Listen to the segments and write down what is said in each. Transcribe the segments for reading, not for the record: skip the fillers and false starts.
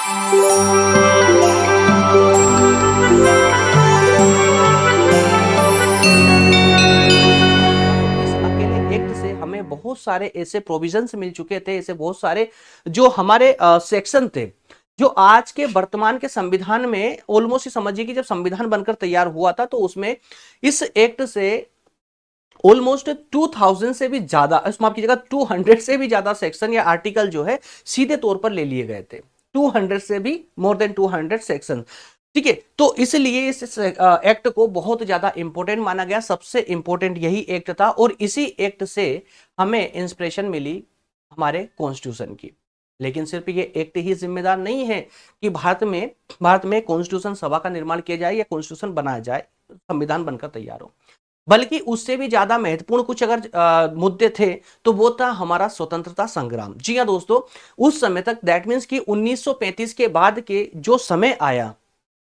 Act से हमें बहुत सारे ऐसे प्रोविजंस मिल चुके थे, ऐसे बहुत सारे जो हमारे सेक्शन थे जो आज के वर्तमान के संविधान में ऑलमोस्ट समझिए कि जब संविधान बनकर तैयार हुआ था तो उसमें इस एक्ट से ऑलमोस्ट 2000 से भी ज्यादा, माफ कीजिएगा 200 से भी ज्यादा सेक्शन या आर्टिकल जो है सीधे तौर पर ले लिए गए थे। 200 से भी मोर देन 200 सेक्शन। ठीक है, तो इसलिए इस एक्ट को बहुत ज्यादा इंपॉर्टेंट माना गया, सबसे इंपॉर्टेंट यही एक्ट था और इसी एक्ट से हमें इंस्पिरेशन मिली हमारे कॉन्स्टिट्यूशन की। लेकिन सिर्फ ये एक्ट ही जिम्मेदार नहीं है कि भारत में कॉन्स्टिट्यूशन सभा का निर्माण किया जाए या कॉन्स्टिट्यूशन बनाया जाए, संविधान बनकर तैयार हो, बल्कि उससे भी ज्यादा महत्वपूर्ण कुछ अगर मुद्दे थे तो वो था हमारा स्वतंत्रता संग्राम। जी हाँ दोस्तों, उस समय तक दैट मीन्स कि 1935 के बाद के जो समय आया,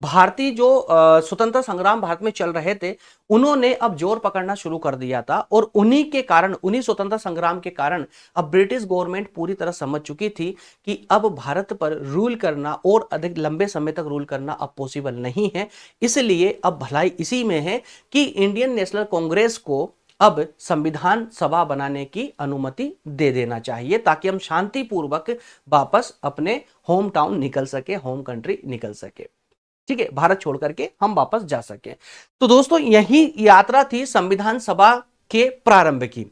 भारतीय जो स्वतंत्रता संग्राम भारत में चल रहे थे, उन्होंने अब जोर पकड़ना शुरू कर दिया था और उन्हीं के कारण, उन्हीं स्वतंत्रता संग्राम के कारण अब ब्रिटिश गवर्नमेंट पूरी तरह समझ चुकी थी कि अब भारत पर रूल करना और अधिक लंबे समय तक रूल करना अब पॉसिबल नहीं है। इसलिए अब भलाई इसी में है कि इंडियन नेशनल कांग्रेस को अब संविधान सभा बनाने की अनुमति दे देना चाहिए ताकि हम शांतिपूर्वक वापस अपने होम टाउन निकल सके, होम कंट्री निकल सके। ठीक है, भारत छोड़ करके हम वापस जा सके। तो दोस्तों यही यात्रा थी संविधान सभा के प्रारंभ की।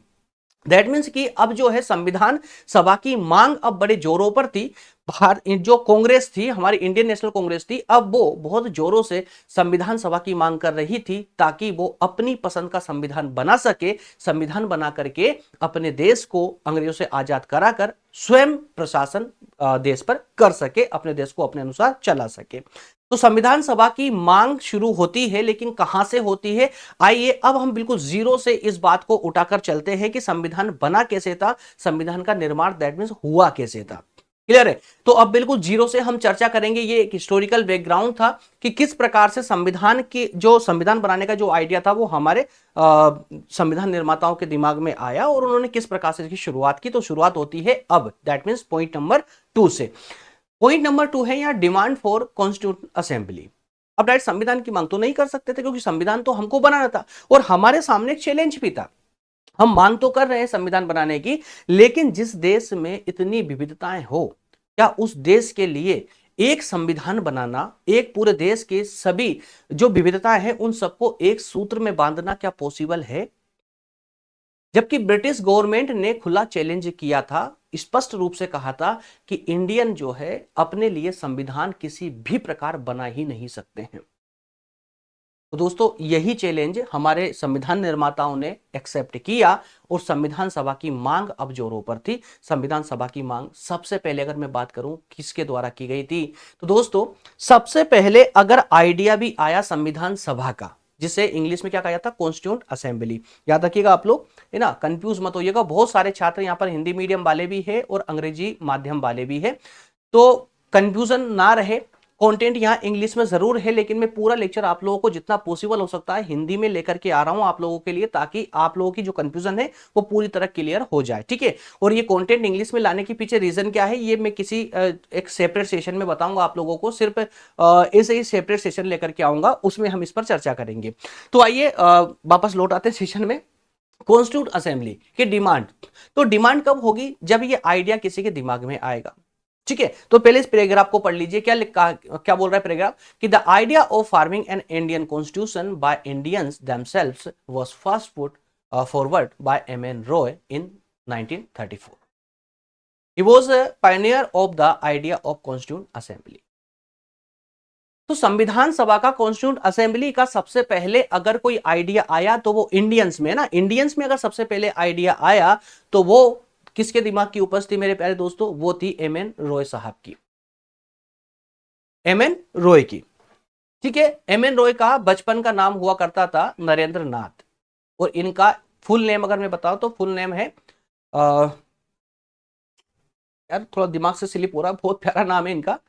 दैट मीन्स कि अब जो है संविधान सभा की मांग अब बड़े जोरों पर थी। भारत जो कांग्रेस थी, हमारी इंडियन नेशनल कांग्रेस थी, अब वो बहुत जोरों से संविधान सभा की मांग कर रही थी ताकि वो अपनी पसंद का संविधान बना सके, संविधान बना करके अपने देश को अंग्रेजों से आजाद कराकर स्वयं प्रशासन देश पर कर सके, अपने देश को अपने अनुसार चला सके। तो संविधान सभा की मांग शुरू होती है, लेकिन कहां से होती है? आइए अब हम बिल्कुल जीरो से इस बात को उठाकर चलते हैं कि संविधान बना कैसे था, संविधान का निर्माण दैट मींस हुआ कैसे था। क्लियर है? तो अब बिल्कुल जीरो से हम चर्चा करेंगे। ये एक हिस्टोरिकल बैकग्राउंड था कि किस प्रकार से संविधान की जो संविधान बनाने का जो आइडिया था वो हमारे संविधान निर्माताओं के दिमाग में आया और उन्होंने किस प्रकार से इसकी शुरुआत की। तो शुरुआत होती है अब, दैट मींस पॉइंट नंबर 2 से। पॉइंट नंबर 2 है यहां डिमांड फॉर कॉन्स्टिट्यूशन असेंबली। अब डायरेक्ट संविधान की मांग तो नहीं कर सकते थे क्योंकि संविधान तो हमको बनाना था और हमारे सामने एक चैलेंज भी था। हम मांग तो कर रहे हैं संविधान बनाने की, लेकिन जिस देश में इतनी विविधताएं हो, क्या उस देश के लिए एक संविधान बनाना, एक पूरे देश के सभी जो विविधताएं हैं उन सबको एक सूत्र में बांधना क्या पॉसिबल है? जबकि ब्रिटिश गवर्नमेंट ने खुला चैलेंज किया था, स्पष्ट रूप से कहा था कि इंडियन जो है अपने लिए संविधान किसी भी प्रकार बना ही नहीं सकते हैं। तो दोस्तों यही चैलेंज हमारे संविधान निर्माताओं ने एक्सेप्ट किया और संविधान सभा की मांग अब जोरों पर थी। संविधान सभा की मांग सबसे पहले अगर मैं बात करूं किसके द्वारा की गई थी, तो दोस्तों सबसे पहले अगर आइडिया भी आया संविधान सभा का, जिसे इंग्लिश में क्या कहा जाता है, कॉन्स्टिट्यूएंट असेंबली। याद रखिएगा आप लोग, है ना, कंफ्यूज मत होइएगा। बहुत सारे छात्र यहाँ पर हिंदी मीडियम वाले भी है और अंग्रेजी माध्यम वाले भी है, तो कंफ्यूजन ना रहे। कंटेंट यहाँ इंग्लिश में जरूर है, लेकिन मैं पूरा लेक्चर आप लोगों को जितना पॉसिबल हो सकता है हिंदी में लेकर के आ रहा हूं आप लोगों के लिए, ताकि आप लोगों की जो कंफ्यूजन है वो पूरी तरह क्लियर हो जाए। ठीक है, और ये कंटेंट इंग्लिश में लाने के पीछे रीजन क्या है ये मैं किसी एक सेपरेट सेशन में बताऊंगा आप लोगों को। सिर्फ ऐसे ही सेपरेट सेशन लेकर के आऊंगा, उसमें हम इस पर चर्चा करेंगे। तो आइए वापस लौट आते हैं सेशन में। कॉन्स्टिट्यूंट असेंबली की डिमांड, तो डिमांड कब होगी? जब ये आइडिया किसी के दिमाग में आएगा। ठीक है, तो पहले इस पैराग्राफ को पढ़ लीजिए। क्या लिखा, क्या बोल रहा है पैराग्राफ कि the idea of farming an Indian constitution by Indians themselves was first put forward bye M.N.. Roy in 1934। He was a Pioneer of the idea of constituent assembly. तो संविधान सभा का, कॉन्स्टिट्यूंट असेंबली का सबसे पहले अगर कोई आइडिया आया तो वो इंडियंस में ना, इंडियंस में अगर सबसे पहले आइडिया आया तो वो किसके दिमाग की उपज थी मेरे प्यारे दोस्तों? वो थी एम.एन. रॉय साहब की, एम.एन. रॉय की। ठीक है, एम.एन. रॉय का बचपन का नाम हुआ करता था नरेंद्र नाथ, और इनका फुल नेम अगर मैं बताऊं तो फुल नेम है यार थोड़ा दिमाग से स्लिप हो रहा है, बहुत प्यारा नाम है इनका,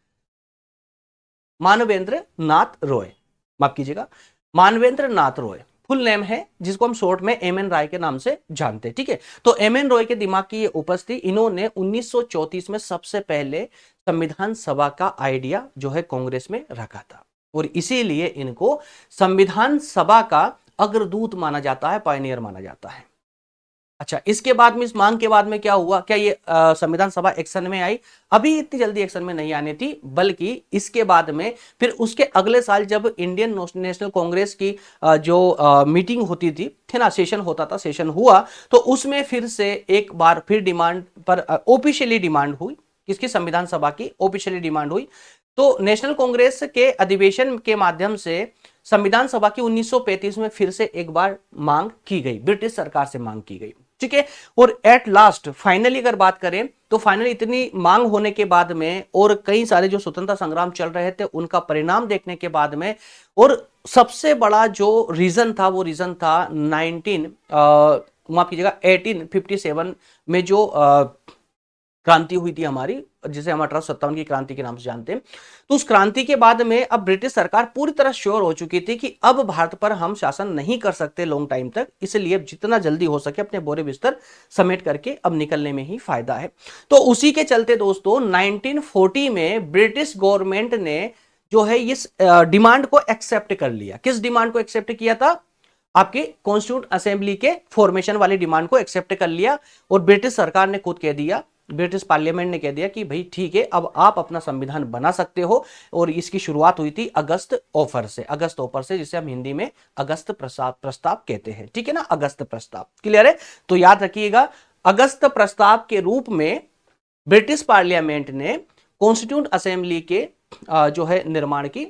मानवेंद्र नाथ रॉय, माफ कीजिएगा, मानवेंद्र नाथ रॉय फुल नेम है, जिसको हम शॉर्ट में एम.एन. रॉय के नाम से जानते हैं। ठीक है, तो एम.एन. रॉय के दिमाग की ये उपज थी। इन्होंने 1934 में सबसे पहले संविधान सभा का आइडिया जो है कांग्रेस में रखा था और इसीलिए इनको संविधान सभा का अग्रदूत माना जाता है, पायनियर माना जाता है। अच्छा, इसके बाद में, इस मांग के बाद में क्या हुआ, क्या ये संविधान सभा एक्शन में आई? अभी इतनी जल्दी एक्शन में नहीं आनी थी, बल्कि इसके बाद में फिर उसके अगले साल जब इंडियन नेशनल कांग्रेस की जो मीटिंग होती थी ना, सेशन होता था, सेशन हुआ, तो उसमें फिर से एक बार फिर डिमांड पर ऑफिशियली डिमांड हुई, किसकी? संविधान सभा की ऑफिशियली डिमांड हुई। तो नेशनल कांग्रेस के अधिवेशन के माध्यम से संविधान सभा की 1935 में फिर से एक बार मांग की गई, ब्रिटिश सरकार से मांग की गई, ठीक है। और एट लास्ट फाइनली अगर बात करें तो फाइनली इतनी मांग होने के बाद में और कई सारे जो स्वतंत्रता संग्राम चल रहे थे उनका परिणाम देखने के बाद में, और सबसे बड़ा जो रीजन था वो रीजन था 1857 में जो क्रांति हुई थी हमारी, जिसे हम 1857 की क्रांति के नाम से जानते हैं। तो उस क्रांति के बाद में अब ब्रिटिश सरकार पूरी तरह श्योर हो चुकी थी कि अब भारत पर हम शासन नहीं कर सकते लॉन्ग टाइम तक, इसलिए जितना जल्दी हो सके अपने बोरे बिस्तर समेट करके अब निकलने में ही फायदा है। तो उसी के चलते दोस्तों 1940 में ब्रिटिश गवर्नमेंट ने जो है इस डिमांड को एक्सेप्ट कर लिया। किस डिमांड को एक्सेप्ट किया था? आपके कॉन्स्टिट्यूंट असेंबली के फॉर्मेशन वाली डिमांड को एक्सेप्ट कर लिया और ब्रिटिश सरकार ने खुद कह दिया, ब्रिटिश पार्लियामेंट ने कह दिया कि भाई ठीक है, अब आप अपना संविधान बना सकते हो। और इसकी शुरुआत हुई थी अगस्त ऑफर से, जिसे हम हिंदी में अगस्त प्रस्ताव कहते हैं, ठीक है ना, अगस्त प्रस्ताव। क्लियर है? तो याद रखिएगा, अगस्त प्रस्ताव के रूप में ब्रिटिश पार्लियामेंट ने कॉन्स्टिट्यूंट असेंबली के जो है निर्माण की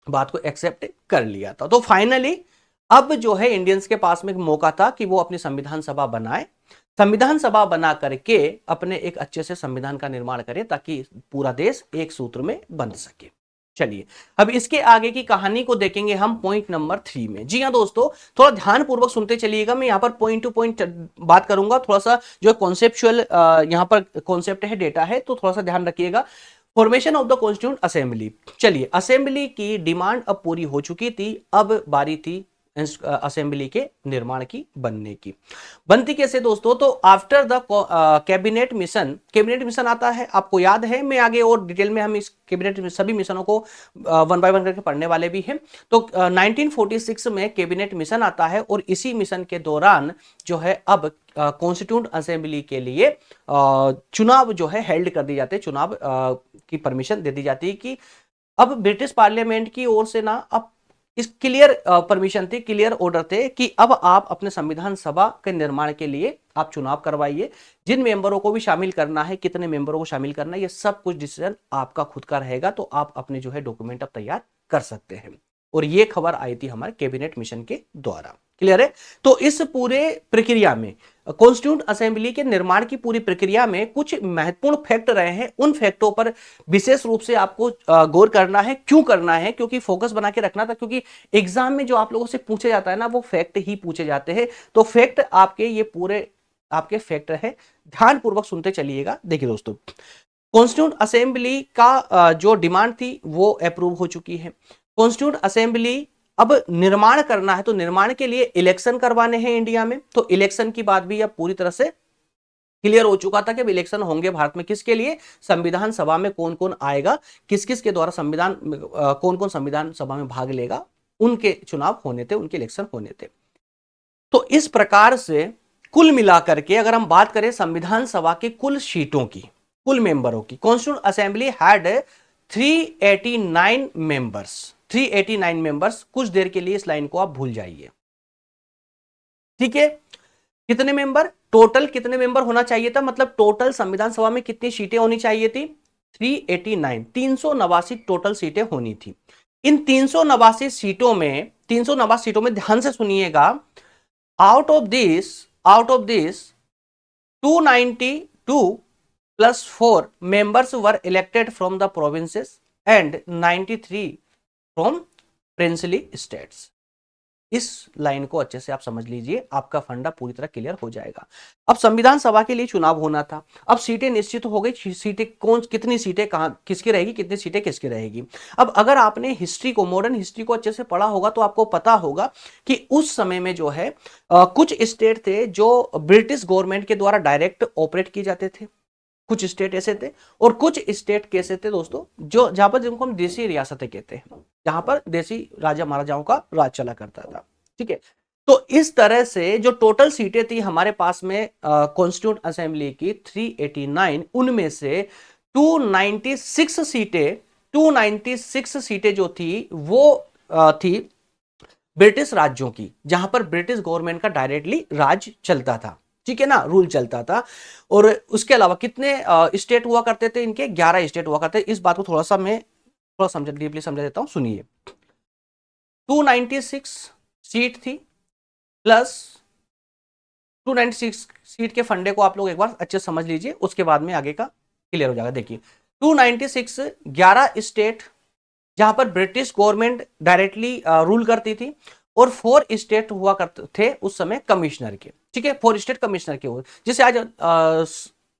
बात को एक्सेप्ट कर लिया था। तो फाइनली अब जो है इंडियंस के पास में एक मौका था कि वो अपनी संविधान सभा बनाए, संविधान सभा बना करके अपने एक अच्छे से संविधान का निर्माण करें ताकि पूरा देश एक सूत्र में बंध सके। चलिए अब इसके आगे की कहानी को देखेंगे हम पॉइंट नंबर 3 में। जी हाँ दोस्तों, थोड़ा ध्यानपूर्वक सुनते चलिएगा, मैं यहाँ पर पॉइंट टू पॉइंट बात करूंगा, थोड़ा सा जो कॉन्सेप्चुअल यहाँ पर कॉन्सेप्ट है, डेटा है, तो थोड़ा सा ध्यान रखिएगा। Formation of the constituent assembly. चलिए, असेंबली की डिमांड अब पूरी हो चुकी थी, अब बारी थी असेंबली के निर्माण की, बनने की। बनती कैसे दोस्तों? तो आफ्टर द कैबिनेट मिशन आता है, आपको याद है, मैं आगे और डिटेल में हम इस कैबिनेट में सभी मिशनों को वन बाय वन करके पढ़ने वाले भी हैं। तो 1946 में कैबिनेट मिशन आता है और इसी मिशन के दौरान जो है अब कॉन्स्टिट्यूंट असेंबली के लिए चुनाव जो है हेल्ड कर दिए जाते हैं, चुनाव की परमिशन दे दी जाती है कि अब ब्रिटिश पार्लियामेंट की ओर से ना अब इस क्लियर परमिशन थी, क्लियर ऑर्डर थे कि अब आप अपने संविधान सभा के निर्माण के लिए आप चुनाव करवाइए, जिन मेंबरों को भी शामिल करना है, कितने मेंबरों को शामिल करना है, ये सब कुछ डिसीजन आपका खुद का रहेगा, तो आप अपने जो है डॉक्यूमेंट अब तैयार कर सकते हैं। और ये खबर आई थी हमारे कैबिनेट मिशन के द्वारा। क्लियर है? तो इस पूरे प्रक्रिया में, कॉन्स्टिट्यूंट असेंबली के निर्माण की पूरी प्रक्रिया में कुछ महत्वपूर्ण फैक्ट रहे हैं, उन फैक्टों पर विशेष रूप से आपको गौर करना है। क्यों करना है? क्योंकि फोकस बना के रखना था, क्योंकि एग्जाम में जो आप लोगों से पूछे जाता है ना, वो फैक्ट ही पूछे जाते हैं। तो फैक्ट आपके ये पूरे आपके फैक्ट है, ध्यानपूर्वक सुनते चलिएगा। देखिए दोस्तों, कॉन्स्टिट्यूंट असेंबली का जो डिमांड थी वो अप्रूव हो चुकी है। कॉन्स्टिट्यूंट असेंबली अब निर्माण करना है, तो निर्माण के लिए इलेक्शन करवाने हैं इंडिया में, तो इलेक्शन की बात भी अब पूरी तरह से क्लियर हो चुका था कि इलेक्शन होंगे भारत में। किसके लिए? संविधान सभा में कौन कौन आएगा, किस किस के द्वारा संविधान कौन कौन संविधान सभा में भाग लेगा, उनके चुनाव होने थे, उनके इलेक्शन होने थे। तो इस प्रकार से कुल मिलाकर के अगर हम बात करें संविधान सभा के कुल सीटों की, कुल मेंबरों की, constituent assembly had 389 members, 389 members. कुछ देर के लिए इस लाइन को आप भूल जाइए, ठीक है। कितने मेंबर टोटल, कितने मेंबर होना चाहिए था, मतलब टोटल संविधान सभा में कितनी सीटें होनी चाहिए थी? 389, 389 टोटल सीटें होनी थी। इन 389 सीटों में, 389 सीटों में ध्यान से सुनिएगा, out of this 292 plus 4 members were elected from the provinces and 93 from princely states। इस लाइन को अच्छे से आप समझ लीजिए, आपका फंडा पूरी तरह क्लियर हो जाएगा। अब संविधान सभा के लिए चुनाव होना था, अब सीटें निश्चित हो गई, सीटें कौन, कितनी सीटें कहां किसकी रहेगी, कितनी सीटें किसकी रहेगी। अब अगर आपने हिस्ट्री को, मॉडर्न हिस्ट्री को अच्छे से पढ़ा होगा तो आपको पता होगा कि उस समय में जो है कुछ स्टेट थे जो ब्रिटिश गवर्नमेंट के द्वारा डायरेक्ट ऑपरेट किए जाते थे, कुछ स्टेट ऐसे थे, और कुछ स्टेट कैसे थे दोस्तों, जो जहां पर जिनको हम देसी रियासतें कहते हैं, जहां पर देसी राजा महाराजाओं का राज चला करता था। ठीक है, तो इस तरह से जो टोटल सीटें थी हमारे पास में कॉन्स्टिट्यूंट असेंबली की 389, उनमें से 296 सीटें जो थी वो थी ब्रिटिश राज्यों की, जहां पर ब्रिटिश गवर्नमेंट का डायरेक्टली राज चलता था। ठीक है ना, रूल चलता था। और उसके अलावा कितने स्टेट हुआ करते थे इनके, 11 स्टेट हुआ करते। इस बात को थोड़ा सा मैं थोड़ा समझ डीपली समझा देता हूं, सुनिए। 296 सीट थी, प्लस 296 सीट के फंडे को आप लोग एक बार अच्छे से समझ लीजिए, उसके बाद में आगे का क्लियर हो जाएगा। देखिए 296, 11 स्टेट जहां पर ब्रिटिश गवर्नमेंट डायरेक्टली रूल करती थी, और 4 स्टेट हुआ करते थे उस समय कमिश्नर के। ठीक है, 4 स्टेट कमिश्नर के हुए, जैसे आज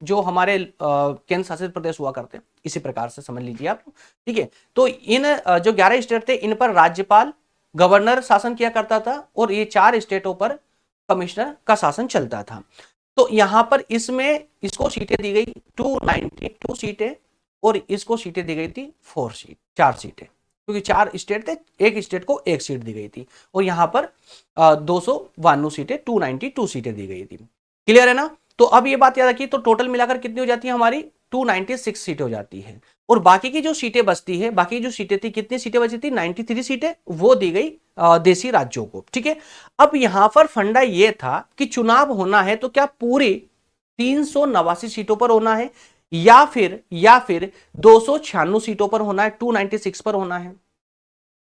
जो हमारे केंद्र शासित प्रदेश हुआ करते हैं, इसी प्रकार से समझ लीजिए आप। ठीक है, तो इन जो 11 स्टेट थे, इन पर राज्यपाल गवर्नर शासन किया करता था, और ये 4 स्टेटों पर कमिश्नर का शासन चलता था। तो यहां पर इसमें इसको सीटें दी गई 292 सीटें, और इसको सीटें दी गई थी 4 सीटें, क्योंकि 4 स्टेट थे, एक स्टेट को 1 सीट दी गई थी, और यहां पर 292 सीटें, 292 सीटें दी गई थी। क्लियर है ना। तो अब ये बात याद रखिए, तो टोटल मिलाकर कितनी हो जाती है हमारी, 296 सीटें हो जाती है। और बाकी की जो सीटें बचती है, बाकी जो सीटें थी, कितनी सीटें बची थी, 93 सीटें, वो दी गई देसी राज्यों को। ठीक है, अब यहां पर फंडा ये था कि चुनाव होना है तो क्या पूरी 389 सीटों पर होना है, या फिर 296 सीटों पर होना है, 296 पर होना है।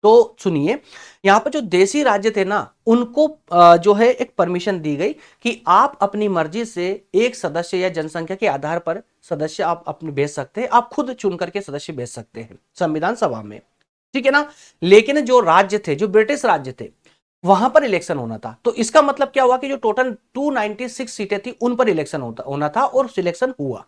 तो सुनिए, यहां पर जो देसी राज्य थे ना, उनको जो है एक परमिशन दी गई कि आप अपनी मर्जी से एक सदस्य या जनसंख्या के आधार पर सदस्य आप अपने भेज सकते हैं, आप खुद चुन करके सदस्य भेज सकते हैं संविधान सभा में। ठीक है ना, लेकिन जो राज्य थे, जो ब्रिटिश राज्य थे, वहां पर इलेक्शन होना था। तो इसका मतलब क्या हुआ कि जो टोटल 296 सीटें थी उन पर इलेक्शन होना था, और सिलेक्शन हुआ।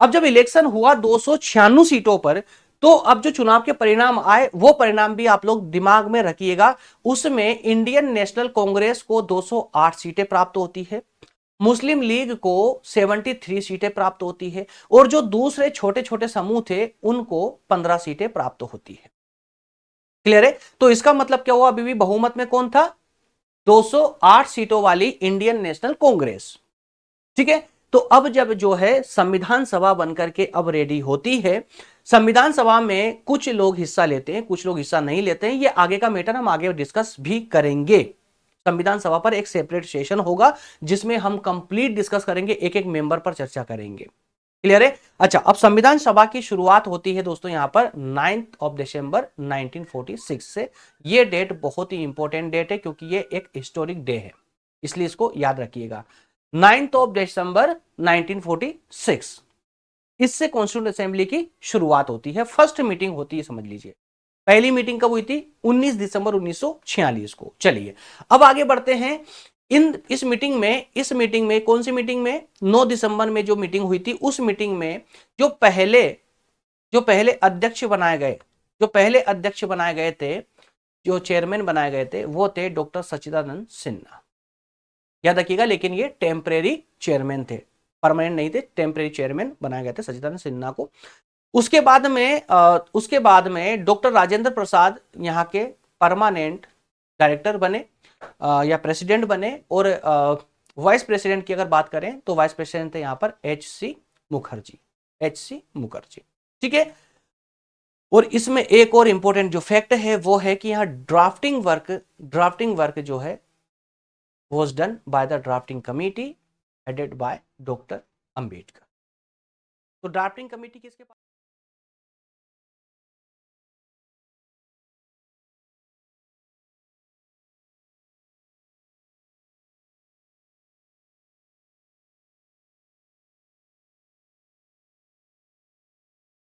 अब जब इलेक्शन हुआ 296 सीटों पर, तो अब जो चुनाव के परिणाम आए, वो परिणाम भी आप लोग दिमाग में रखिएगा। उसमें इंडियन नेशनल कांग्रेस को 208 सीटें प्राप्त होती है, मुस्लिम लीग को 73 सीटें प्राप्त होती है, और जो दूसरे छोटे छोटे समूह थे उनको 15 सीटें प्राप्त होती है। क्लियर है। तो इसका मतलब क्या हुआ, अभी भी बहुमत में कौन था, 208 सीटों वाली इंडियन नेशनल कांग्रेस। ठीक है, तो अब जब जो है संविधान सभा बनकर के अब रेडी होती है, संविधान सभा में कुछ लोग हिस्सा लेते हैं, कुछ लोग हिस्सा नहीं लेते हैं, ये आगे का मैटर हम आगे डिस्कस भी करेंगे। संविधान सभा पर एक सेपरेट सेशन होगा जिसमें हम कंप्लीट डिस्कस करेंगे, एक एक मेंबर पर चर्चा करेंगे। क्लियर है। अच्छा, अब संविधान सभा की शुरुआत होती है दोस्तों यहां पर 9 दिसंबर 1946 से। ये डेट बहुत ही इंपॉर्टेंट डेट है, क्योंकि ये एक हिस्टोरिक डे है, इसलिए इसको याद रखिएगा। 9 दिसंबर 1946, इससे कॉन्स्टिट्यूंट असेंबली की शुरुआत होती है, फर्स्ट मीटिंग होती है, समझ लीजिए। पहली मीटिंग कब हुई थी, 19 दिसंबर 1946 को। चलिए अब आगे बढ़ते हैं। इस मीटिंग में कौन सी मीटिंग में, 9 दिसंबर में जो मीटिंग हुई थी, उस मीटिंग में जो पहले अध्यक्ष बनाए गए, जो चेयरमैन बनाए गए थे, वो थे डॉक्टर सच्चिदानंद सिन्हा। याद रखिएगा, लेकिन ये टेम्परेरी चेयरमैन थे, परमानेंट नहीं थे, टेम्परेरी चेयरमैन बनाए गए थे सच्चिदानंद सिन्हा को। उसके बाद में डॉक्टर राजेंद्र प्रसाद यहाँ के परमानेंट डायरेक्टर बने, या प्रेसिडेंट बने, और वाइस प्रेसिडेंट की अगर बात करें तो वाइस प्रेसिडेंट थे यहाँ पर H.C. मुखर्जी। ठीक है, और इसमें एक और इंपॉर्टेंट जो फैक्ट है वो है कि यहाँ ड्राफ्टिंग वर्क जो है was done by the drafting committee headed by doctor Ambedkar. तो ड्राफ्टिंग कमेटी किसके पास